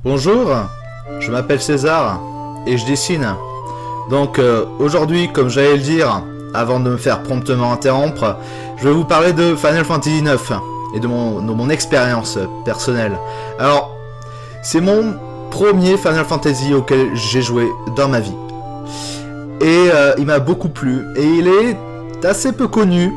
Bonjour, je m'appelle César et je dessine. Donc aujourd'hui, comme j'allais le dire, avant de me faire promptement interrompre, je vais vous parler de Final Fantasy IX et de mon expérience personnelle. Alors, c'est mon premier Final Fantasy auquel j'ai joué dans ma vie. Et il m'a beaucoup plu. Et il est assez peu connu,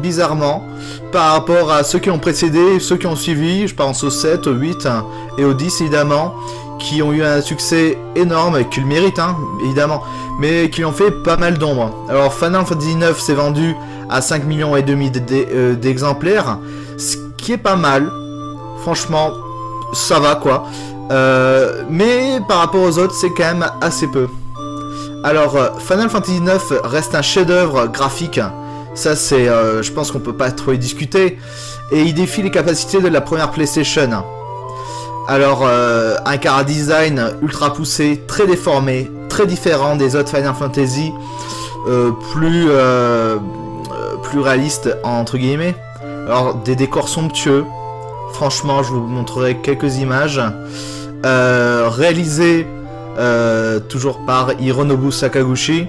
bizarrement, par rapport à ceux qui ont précédé et ceux qui ont suivi. Je pense au 7, au 8 et au 10 évidemment, qui ont eu un succès énorme et qui le méritent évidemment, mais qui ont fait pas mal d'ombre. Alors Final Fantasy IX s'est vendu à 5,5 millions d'exemplaires, ce qui est pas mal. Franchement, ça va quoi. Mais par rapport aux autres, c'est quand même assez peu. Alors, Final Fantasy IX reste un chef-d'œuvre graphique. Ça, c'est, je pense qu'on peut pas trop y discuter. Et il défie les capacités de la première PlayStation. Alors, un chara design ultra poussé, très déformé, très différent des autres Final Fantasy, plus réaliste entre guillemets. Alors, des décors somptueux. Franchement, je vous montrerai quelques images. Réalisé toujours par Hironobu Sakaguchi.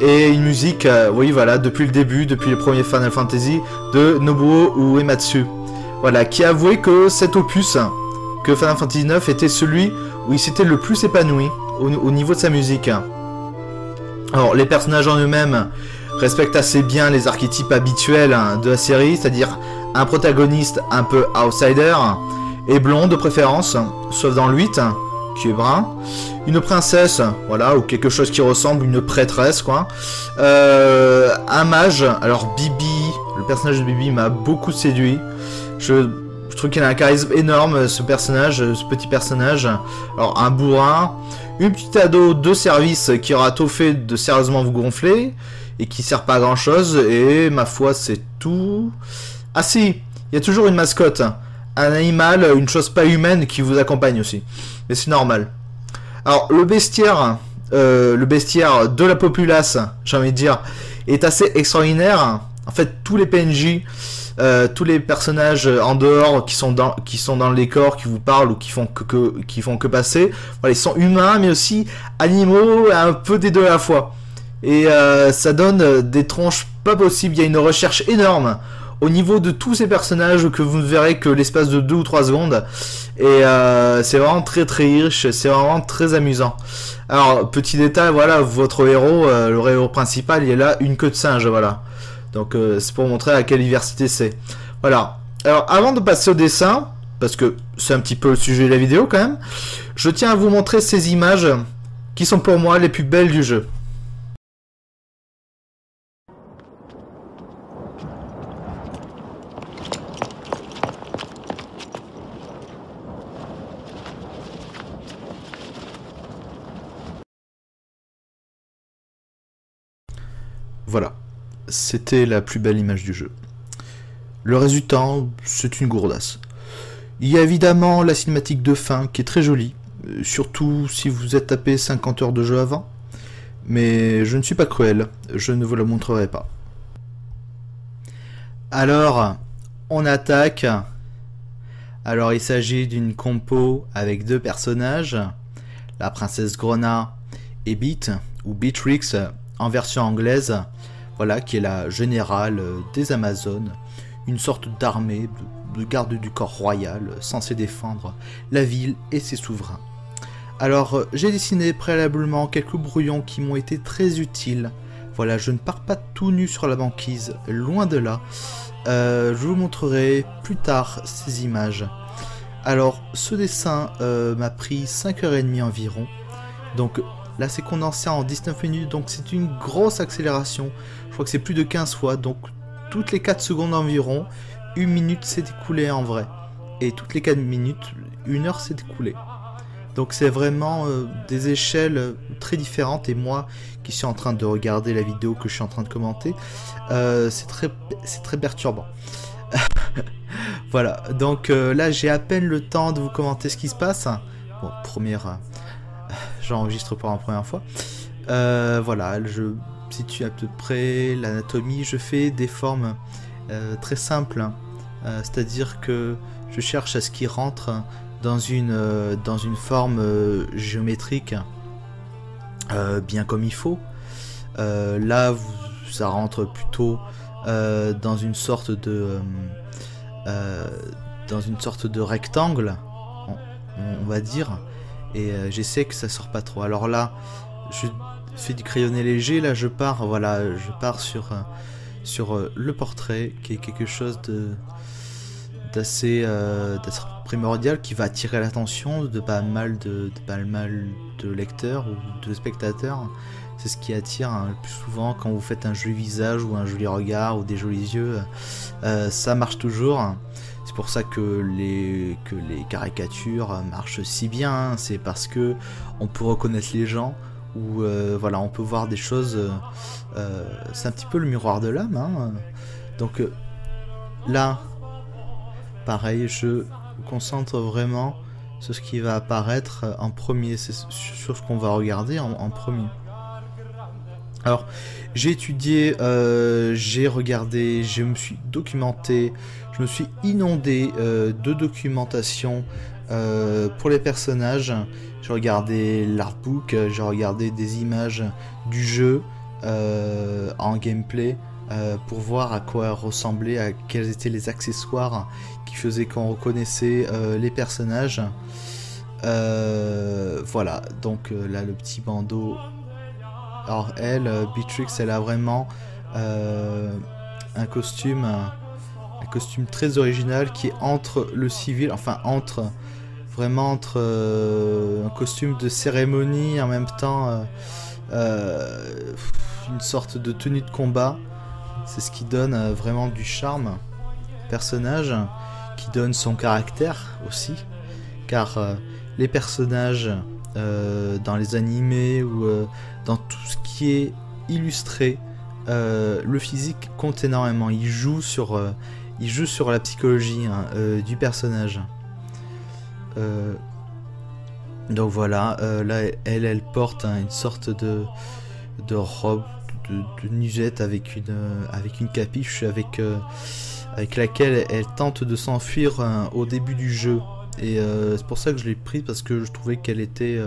Et une musique, oui voilà, depuis le début, depuis le premier Final Fantasy, de Nobuo Uematsu. Voilà, qui a avoué que cet opus, que Final Fantasy IX, était celui où il s'était le plus épanoui au niveau de sa musique. Alors, les personnages en eux-mêmes respectent assez bien les archétypes habituels de la série, c'est-à-dire un protagoniste un peu outsider, et blond de préférence, sauf dans le 8, qui est brun, une princesse, voilà, ou quelque chose qui ressemble, une prêtresse, quoi, un mage, alors Bibi, le personnage de Bibi m'a beaucoup séduit, je trouve qu'il a un charisme énorme, ce personnage, ce petit personnage, alors un bourrin, une petite ado de service qui aura tout fait de sérieusement vous gonfler, et qui sert pas à grand chose, et ma foi, c'est tout. Ah si, il y a toujours une mascotte, un animal, une chose pas humaine qui vous accompagne aussi. Mais c'est normal. Alors, le bestiaire de la populace, j'ai envie de dire, est assez extraordinaire. En fait, tous les PNJ, tous les personnages en dehors qui sont dans le décor, qui vous parlent ou qui font que passer, voilà, ils sont humains, mais aussi animaux, un peu des deux à la fois. Et ça donne des tronches pas possibles. Il y a une recherche énorme au niveau de tous ces personnages que vous ne verrez que l'espace de 2 ou 3 secondes. Et c'est vraiment très riche, c'est vraiment très amusant. Alors, petit détail, voilà, votre héros, le héros principal, il est là, une queue de singe, voilà. Donc c'est pour montrer à quelle diversité c'est. Voilà. Alors, avant de passer au dessin, parce que c'est un petit peu le sujet de la vidéo quand même, je tiens à vous montrer ces images qui sont pour moi les plus belles du jeu. Voilà, c'était la plus belle image du jeu. Le résultat, c'est une gourdasse. Il y a évidemment la cinématique de fin qui est très jolie, surtout si vous êtes tapé 50 heures de jeu avant. Mais je ne suis pas cruel, je ne vous la montrerai pas. Alors, on attaque. Alors il s'agit d'une compo avec deux personnages, la princesse Grona et Beat, ou Beatrix en version anglaise, voilà, qui est la générale des Amazones, une sorte d'armée de garde du corps royal censée défendre la ville et ses souverains. Alors j'ai dessiné préalablement quelques brouillons qui m'ont été très utiles. Voilà, je ne pars pas tout nu sur la banquise, loin de là. Je vous montrerai plus tard ces images. Alors ce dessin m'a pris 5h30 environ, donc là c'est condensé en 19 minutes, donc c'est une grosse accélération. Je crois que c'est plus de 15 fois, donc toutes les 4 secondes environ, 1 minute s'est écoulée en vrai. Et toutes les 4 minutes, 1 heure s'est écoulée. Donc c'est vraiment des échelles très différentes, et moi qui suis en train de regarder la vidéo que je suis en train de commenter, c'est très perturbant. Voilà, donc là j'ai à peine le temps de vous commenter ce qui se passe. Bon, j'enregistre pour la première fois. Voilà, je situe à peu près l'anatomie, je fais des formes très simples, c'est-à-dire que je cherche à ce qu'il rentre dans une forme géométrique bien comme il faut. Là, ça rentre plutôt dans une sorte de rectangle, on va dire. Et j'essaie que ça sort pas trop. Alors là, je fais du crayonné léger. Là, je pars sur le portrait, qui est quelque chose d'assez primordial, qui va attirer l'attention de pas mal de lecteurs ou de spectateurs. C'est ce qui attire le plus souvent quand vous faites un joli visage ou un joli regard ou des jolis yeux. Ça marche toujours. C'est pour ça que les caricatures marchent si bien. Hein. C'est parce que on peut reconnaître les gens, ou voilà, on peut voir des choses. C'est un petit peu le miroir de l'âme. Hein. Donc là, pareil, je me concentre vraiment sur ce qui va apparaître en premier, c'est sur ce qu'on va regarder en premier. Alors, j'ai étudié, j'ai regardé, je me suis documenté, je me suis inondé de documentation pour les personnages. J'ai regardé l'artbook, j'ai regardé des images du jeu en gameplay pour voir à quoi ressemblait, à quels étaient les accessoires qui faisaient qu'on reconnaissait les personnages. Voilà, donc là le petit bandeau. Alors elle, Beatrix, elle a vraiment un costume très original qui est entre le civil, enfin vraiment entre un costume de cérémonie, en même temps une sorte de tenue de combat. C'est ce qui donne vraiment du charme au personnage, qui donne son caractère aussi, car les personnages dans les animés ou dans tout ce qui est illustré, le physique compte énormément. Il joue sur la psychologie du personnage. Donc voilà, là elle porte une sorte de robe de nuisette avec une capuche avec laquelle elle tente de s'enfuir au début du jeu. Et c'est pour ça que je l'ai prise, parce que je trouvais qu'elle était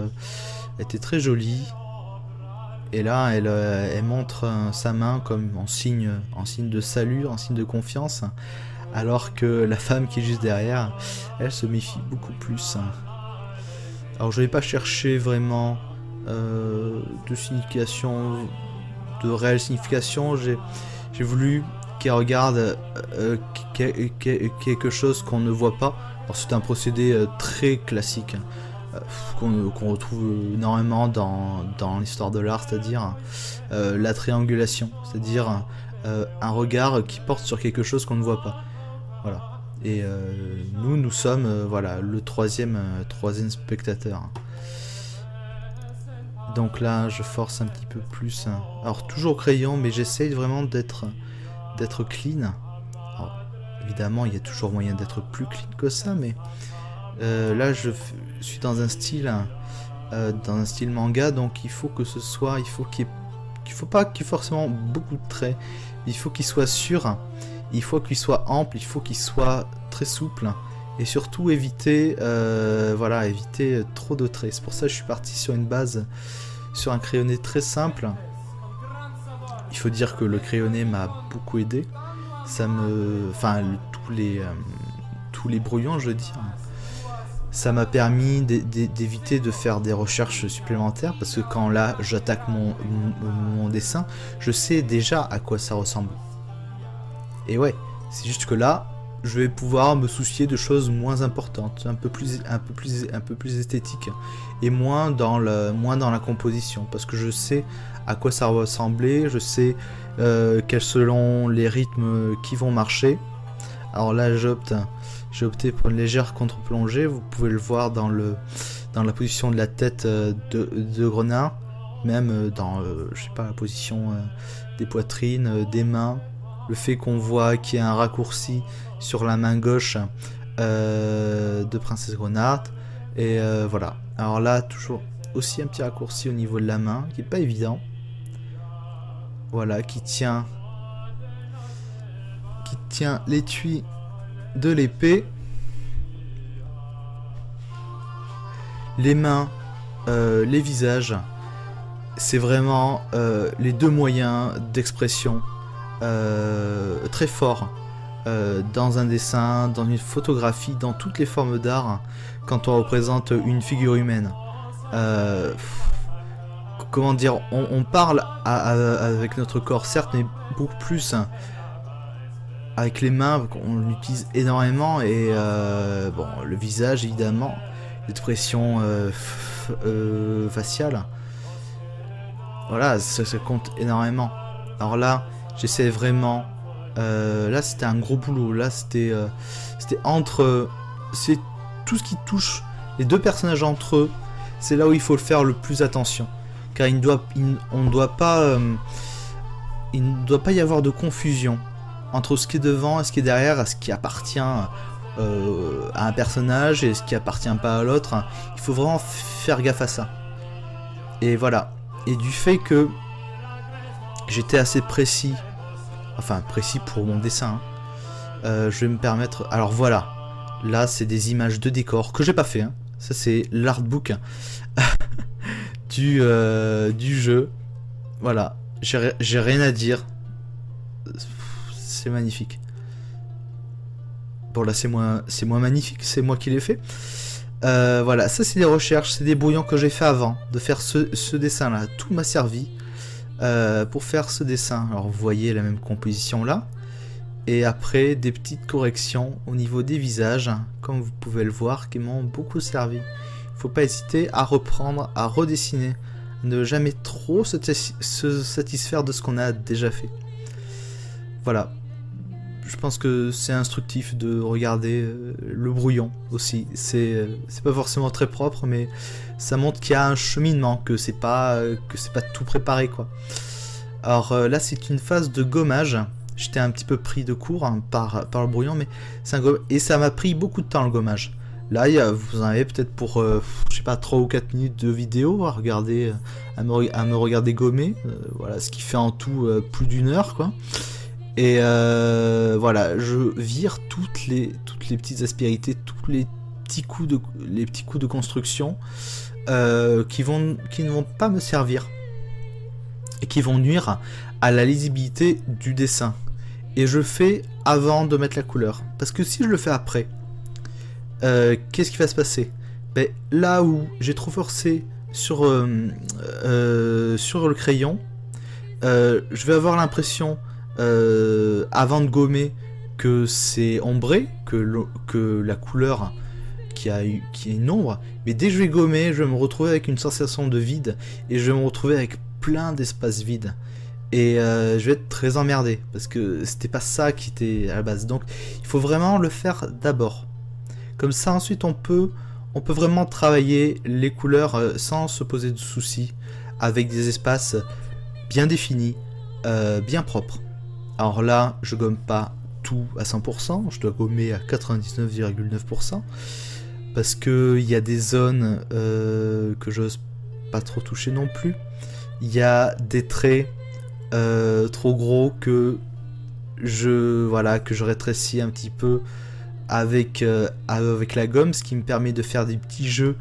très jolie. Et là, elle montre sa main comme en signe de salut, en signe de confiance, alors que la femme qui est juste derrière, elle se méfie beaucoup plus. Alors je n'ai pas cherché vraiment de signification, de réelle signification. J'ai voulu qu'elle regarde quelque chose qu'on ne voit pas. C'est un procédé très classique qu'on retrouve énormément dans l'histoire de l'art, c'est-à-dire la triangulation, c'est-à-dire un regard qui porte sur quelque chose qu'on ne voit pas. Voilà. Et nous sommes voilà, le troisième spectateur. Donc là, je force un petit peu plus. Alors toujours au crayon, mais j'essaye vraiment d'être clean. Alors, évidemment, il y a toujours moyen d'être plus clean que ça, mais là, je suis dans un style manga, donc il faut que ce soit, il faut pas qu'il y ait forcément beaucoup de traits. Il faut qu'il soit sûr, il faut qu'il soit ample, il faut qu'il soit très souple, et surtout éviter trop de traits. C'est pour ça que je suis parti sur une base, sur un crayonné très simple. Il faut dire que le crayonné m'a beaucoup aidé. Tous les brouillons, je veux dire. Ça m'a permis d'éviter de faire des recherches supplémentaires, parce que quand là j'attaque mon dessin, je sais déjà à quoi ça ressemble. Et ouais, c'est juste que là, je vais pouvoir me soucier de choses moins importantes, un peu plus esthétiques, et moins dans la composition, parce que je sais à quoi ça va ressembler, je sais quels seront les rythmes qui vont marcher. Alors là, j'ai opté pour une légère contre-plongée. Vous pouvez le voir dans la position de la tête de Grenat, même dans je sais pas, la position des poitrines, des mains, le fait qu'on voit qu'il y a un raccourci sur la main gauche de Princesse Grenat, et voilà. Alors là, toujours aussi un petit raccourci au niveau de la main, qui est pas évident. Voilà, qui tient l'étui de l'épée. les mains, les visages, c'est vraiment les deux moyens d'expression très forts dans un dessin, dans une photographie, dans toutes les formes d'art quand on représente une figure humaine. Comment dire, on parle avec notre corps, certes, mais beaucoup plus avec les mains, on l'utilise énormément, et bon, le visage, évidemment, l'expression faciale, voilà, ça compte énormément. Alors là, j'essaie vraiment, là c'était un gros boulot, là c'était entre, c'est tout ce qui touche les deux personnages entre eux, c'est là où il faut le faire le plus attention. Car il ne doit pas y avoir de confusion entre ce qui est devant et ce qui est derrière, ce qui appartient à un personnage et ce qui appartient pas à l'autre. Il faut vraiment faire gaffe à ça. Et voilà. Et du fait que j'étais assez précis, enfin précis pour mon dessin, je vais me permettre... Alors voilà, là c'est des images de décor que j'ai pas fait, hein. Ça c'est l'artbook du jeu. Voilà, j'ai rien à dire. C'est magnifique. Bon là c'est moins magnifique, c'est moi qui l'ai fait. Voilà, ça c'est des recherches, c'est des brouillons que j'ai fait avant de faire ce dessin là. Tout m'a servi pour faire ce dessin. Alors vous voyez la même composition là. Et après des petites corrections au niveau des visages, comme vous pouvez le voir, qui m'ont beaucoup servi. Il ne faut pas hésiter à reprendre, à redessiner, ne jamais trop se satisfaire de ce qu'on a déjà fait. Voilà. Je pense que c'est instructif de regarder le brouillon aussi. C'est pas forcément très propre, mais ça montre qu'il y a un cheminement, que c'est pas tout préparé quoi. Alors là c'est une phase de gommage. J'étais un petit peu pris de court hein, par le brouillon, mais et ça m'a pris beaucoup de temps le gommage. Là vous en avez peut-être pour je sais pas 3 ou 4 minutes de vidéo à regarder, à me regarder gommer. Voilà, ce qui fait en tout plus d'1 heure quoi. Et voilà, je vire toutes les petites aspérités, tous les petits coups de construction qui ne vont pas me servir et qui vont nuire à la lisibilité du dessin. Et je fais avant de mettre la couleur, parce que si je le fais après, qu'est-ce qui va se passer? Ben, là où j'ai trop forcé sur le crayon, je vais avoir l'impression avant de gommer que c'est ombré, que la couleur qui a une ombre, mais dès que je vais gommer, je vais me retrouver avec une sensation de vide et je vais me retrouver avec plein d'espaces vides et je vais être très emmerdé parce que c'était pas ça qui était à la base. Donc il faut vraiment le faire d'abord, comme ça ensuite on peut vraiment travailler les couleurs sans se poser de soucis, avec des espaces bien définis, bien propres. Alors là, je gomme pas tout à 100%, je dois gommer à 99,9% parce que il y a des zones que j'ose pas trop toucher non plus. Il y a des traits trop gros que je rétrécis un petit peu avec la gomme, ce qui me permet de faire des petits jeux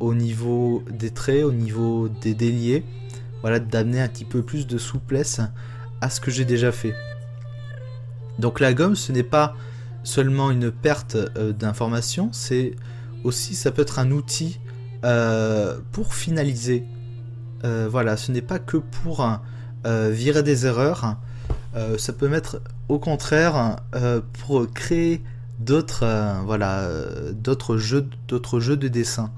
au niveau des traits, au niveau des déliés, voilà, d'amener un petit peu plus de souplesse à ce que j'ai déjà fait. Donc la gomme, ce n'est pas seulement une perte d'information, c'est aussi, ça peut être un outil pour finaliser. Voilà, ce n'est pas que pour virer des erreurs, ça peut mettre au contraire pour créer d'autres d'autres jeux de dessin.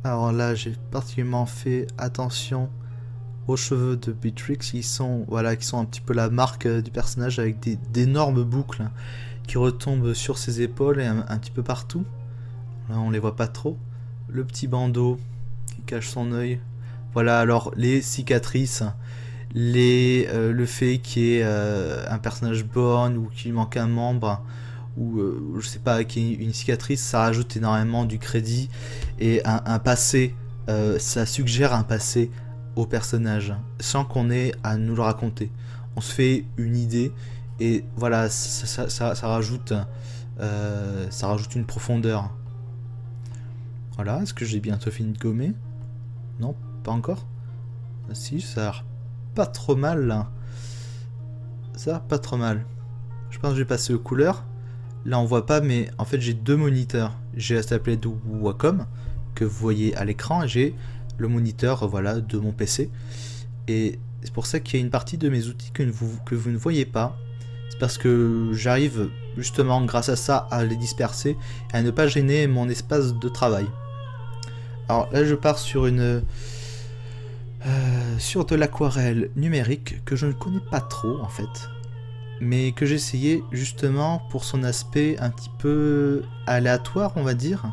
Alors là, j'ai particulièrement fait attention aux cheveux de Beatrix, qui sont un petit peu la marque du personnage, avec d'énormes boucles hein, qui retombent sur ses épaules et un petit peu partout. Là on les voit pas trop. Le petit bandeau qui cache son œil. Voilà, alors les cicatrices, le fait qu'il y ait un personnage borgne ou qu'il manque un membre, ou je sais pas, qu'il y ait une cicatrice, ça rajoute énormément du crédit et un passé, ça suggère un passé au personnage sans qu'on ait à nous le raconter. On se fait une idée et voilà, ça rajoute une profondeur. Voilà, est-ce que j'ai bientôt fini de gommer? Non, pas encore. Ah, si, ça a l'air pas trop mal là. Ça a l'air pas trop mal. Je pense que je vais passer aux couleurs. Là on voit pas, mais en fait j'ai deux moniteurs. J'ai la tablette Wacom que vous voyez à l'écran et j'ai le moniteur voilà, de mon PC. Et c'est pour ça qu'il y a une partie de mes outils que vous ne voyez pas. C'est parce que j'arrive justement grâce à ça à les disperser et à ne pas gêner mon espace de travail. Alors là je pars sur sur de l'aquarelle numérique que je ne connais pas trop en fait, mais que j'ai essayé justement pour son aspect un petit peu aléatoire on va dire,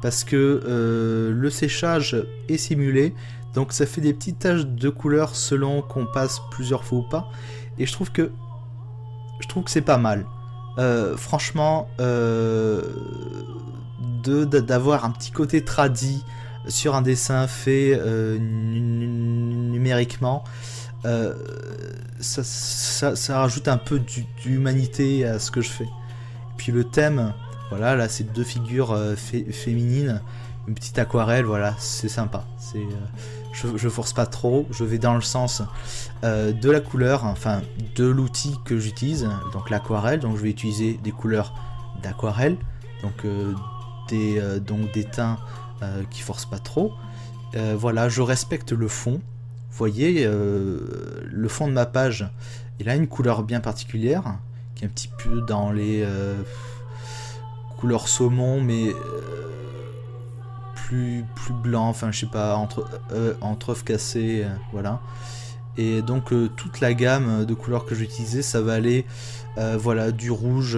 parce que le séchage est simulé, donc ça fait des petites taches de couleur selon qu'on passe plusieurs fois ou pas, et je trouve que c'est pas mal. Franchement, d'avoir un petit côté tradi sur un dessin fait numériquement, ça rajoute un peu d'humanité à ce que je fais. Et puis le thème, voilà, là c'est deux figures féminines, une petite aquarelle, voilà, c'est sympa. Je force pas trop, je vais dans le sens de la couleur, enfin de l'outil que j'utilise, donc l'aquarelle, donc je vais utiliser des couleurs d'aquarelle, donc des teints qui forcent pas trop. Voilà, je respecte le fond. Vous voyez, le fond de ma page, il a une couleur bien particulière, qui est un petit peu dans les couleurs saumon, mais plus blanc, enfin je sais pas, entre œuf cassé, voilà. Et donc toute la gamme de couleurs que j'ai utilisées, ça va aller voilà, du rouge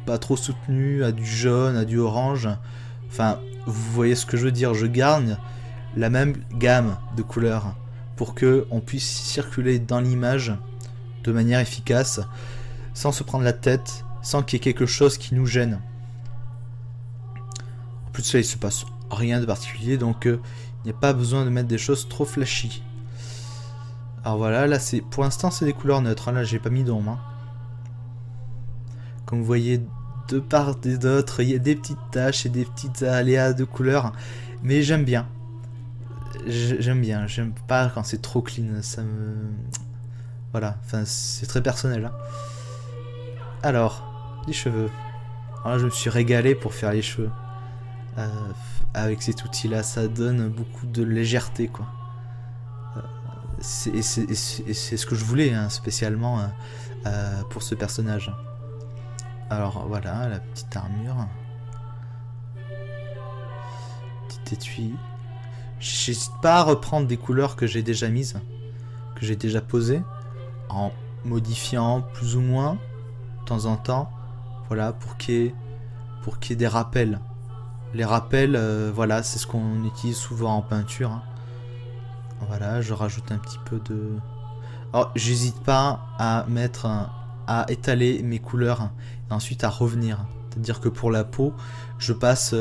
pas trop soutenu, à du jaune, à du orange. Enfin, vous voyez ce que je veux dire, je garde la même gamme de couleurs pour que on puisse circuler dans l'image de manière efficace, sans se prendre la tête, sans qu'il y ait quelque chose qui nous gêne. En plus de ça, il se passe rien de particulier, donc il n'y a pas besoin de mettre des choses trop flashy. Alors voilà, là c'est pour l'instant c'est des couleurs neutres, hein, là j'ai pas mis d'ombre. Hein. Comme vous voyez, de part et d'autre, il y a des petites taches et des petites aléas de couleurs, mais j'aime bien. J'aime pas quand c'est trop clean, ça me... Voilà, enfin c'est très personnel. Hein. Alors, les cheveux. Alors là je me suis régalé pour faire les cheveux. Avec cet outil là, ça donne beaucoup de légèreté quoi. C'est ce que je voulais hein, spécialement pour ce personnage. Alors voilà, la petite armure. Petit étui. J'hésite pas à reprendre des couleurs que j'ai déjà mises, que j'ai déjà posées, en modifiant plus ou moins, de temps en temps, voilà, pour qu'il y ait des rappels. Les rappels, voilà, c'est ce qu'on utilise souvent en peinture. Hein. Voilà, je rajoute un petit peu de... Alors, j'hésite pas à mettre... à étaler mes couleurs et ensuite à revenir. C'est-à-dire que pour la peau, je passe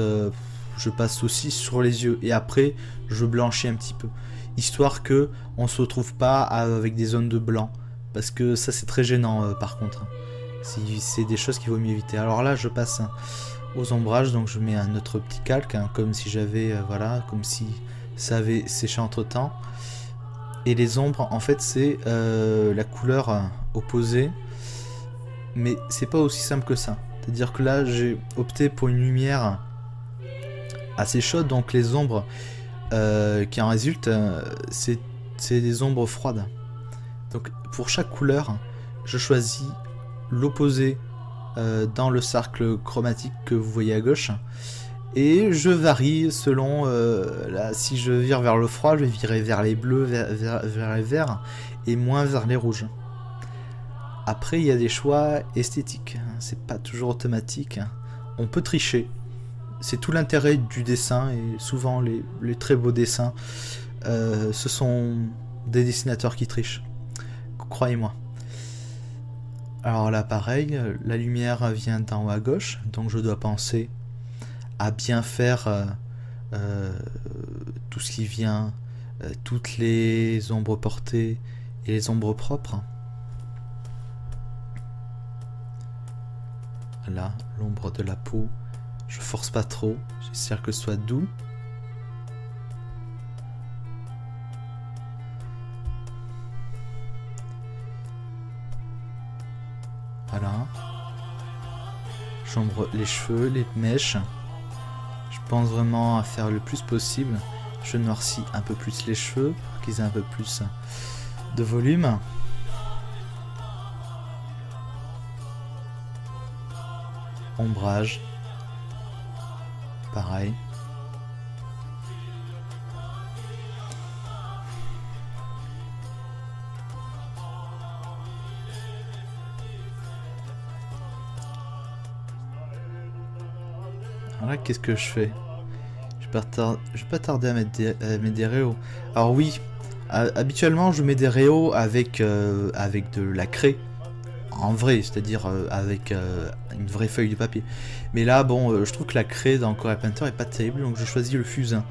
aussi sur les yeux et après je blanchis un petit peu, histoire que on se retrouve pas avec des zones de blanc, parce que ça c'est très gênant par contre. C'est des choses qu'il vaut mieux éviter. Alors là je passe aux ombrages, donc je mets un autre petit calque, hein, comme si j'avais voilà, comme si ça avait séché entre temps. Et les ombres en fait c'est la couleur opposée. Mais c'est pas aussi simple que ça. C'est-à-dire que là, j'ai opté pour une lumière assez chaude, donc les ombres qui en résultent, c'est des ombres froides. Donc pour chaque couleur, je choisis l'opposé dans le cercle chromatique que vous voyez à gauche. Et je varie selon, là, si je vire vers le froid, je vais virer vers les bleus, vers les verts, et moins vers les rouges. Après, il y a des choix esthétiques, c'est pas toujours automatique. On peut tricher, c'est tout l'intérêt du dessin, et souvent les très beaux dessins, ce sont des dessinateurs qui trichent, croyez-moi. Alors là, pareil, la lumière vient d'en haut à gauche, donc je dois penser à bien faire tout ce qui vient, toutes les ombres portées et les ombres propres. Là, l'ombre de la peau, Je force pas trop. J'espère que ce soit doux. Voilà. J'ombre les cheveux, les mèches. Je pense vraiment à faire le plus possible. Je noircis un peu plus les cheveux pour qu'ils aient un peu plus de volume. Ombrage. Pareil. Voilà, qu'est-ce que je fais? Je vais pas tarder à mettre des réaux. Alors oui, habituellement je mets des réaux avec de la craie. En vrai, c'est-à-dire avec une vraie feuille de papier. Mais là, bon, je trouve que la craie dans Corel Painter est pas terrible, donc je choisis le fusain.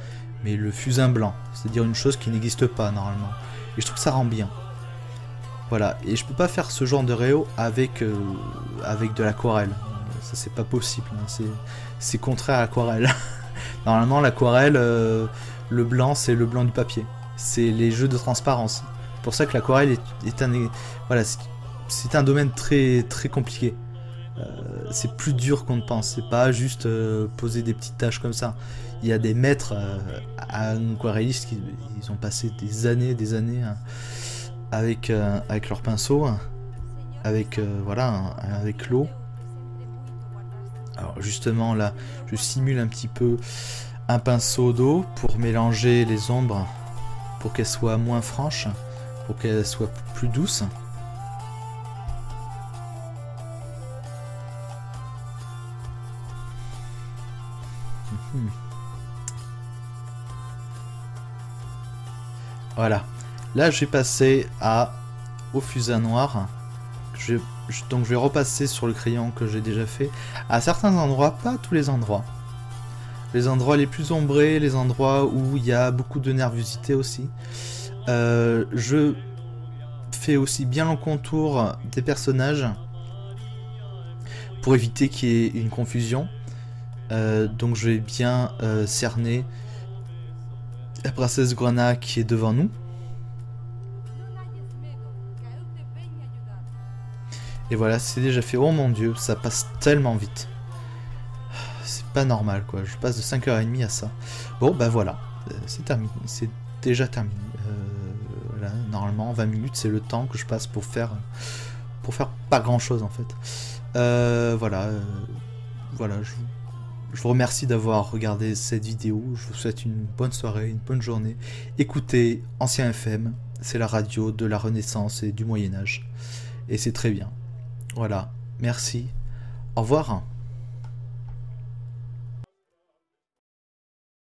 Mais le fusain blanc, c'est-à-dire une chose qui n'existe pas normalement. Et je trouve que ça rend bien. Voilà, et je peux pas faire ce genre de réaux avec de l'aquarelle. Ça c'est pas possible, hein. C'est contraire à l'aquarelle. Normalement l'aquarelle, le blanc c'est le blanc du papier. C'est les jeux de transparence. C'est pour ça que l'aquarelle est un... Voilà, c'est un domaine très très compliqué. C'est plus dur qu'on ne pense. C'est pas juste poser des petites taches comme ça. Il y a des maîtres aquarellistes qui ils ont passé des années hein, avec leur pinceau, avec voilà, avec l'eau. Alors justement là, je simule un petit peu un pinceau d'eau pour mélanger les ombres, pour qu'elles soient moins franches, pour qu'elles soient plus douces. Voilà. Là, je vais passer au fusain noir. Donc, je vais repasser sur le crayon que j'ai déjà fait. À certains endroits, pas tous les endroits. Les endroits les plus ombrés, les endroits où il y a beaucoup de nervosité aussi. Je fais aussi bien le contour des personnages pour éviter qu'il y ait une confusion. Donc je vais bien cerner la princesse Grana qui est devant nous. Et voilà, c'est déjà fait. Oh mon dieu, ça passe tellement vite. C'est pas normal quoi, je passe de 5h30 à ça. Bon bah voilà, c'est terminé, c'est déjà terminé. Là, normalement 20 minutes c'est le temps que je passe pour faire pas grand chose en fait. Voilà, je vous remercie d'avoir regardé cette vidéo. Je vous souhaite une bonne soirée, une bonne journée. Écoutez Ancien FM, c'est la radio de la Renaissance et du Moyen-Âge. Et c'est très bien. Voilà, merci. Au revoir.